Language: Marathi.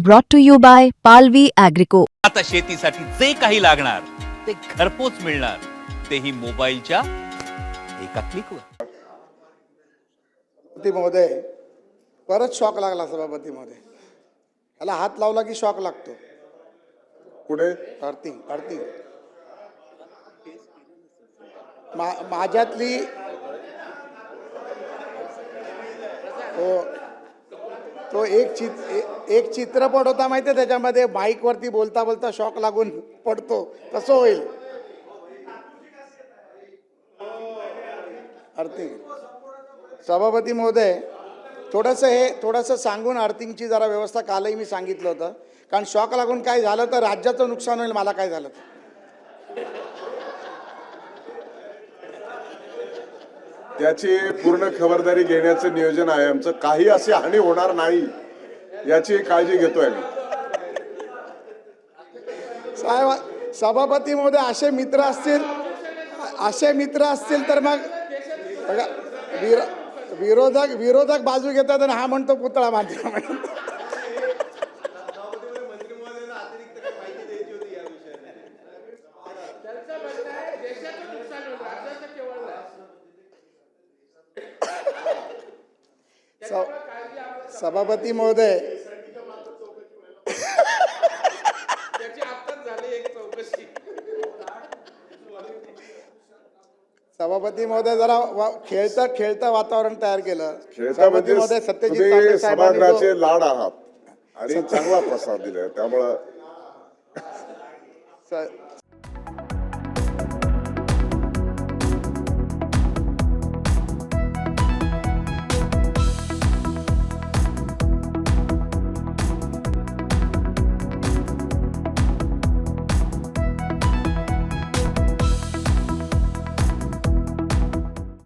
brought to you by Palvi Agrico. आता शेतीसाठी जे काही लागणार ते घरपोच मिळणार, तेही मोबाईलच्या एका क्लिकवर. सभापती महोदय, परत शॉक लागला सभापती महोदय. त्याला हात लावला की शॉक लागतो. पुढे अर्थिंग माझ्यातली तो एक चित्रपट होता माहिती आहे, त्याच्यामध्ये बाईक वरती बोलता बोलता शॉक लागून पडतो, तसं होईल. अर्थिंग सभापती महोदय, थोडंसं सांगून अर्थिंगची जरा व्यवस्था कालही मी सांगितलं होतं, कारण शॉक लागून काय झालं तर राज्याचं नुकसान होईल. मला काय झालं त्याची पूर्ण खबरदारी घेण्याचं नियोजन आहे आमचं. काही अशी हानी होणार नाही याची काळजी घेतोय आम्ही. साहेब, सभापती महोदय, असे मित्र असतील तर मग बघा, विरोधक बाजू घेतात आणि हा म्हणतो पुतळा बांधला. सभापती महोदय, सभापती महोदय, जरा खेळता वातावरण तयार केलं. सभापती महोदय, तुम्ही सत्यजित सभागृहाचे लाड आहात आणि चांगला प्रसाद दिलाय, त्यामुळं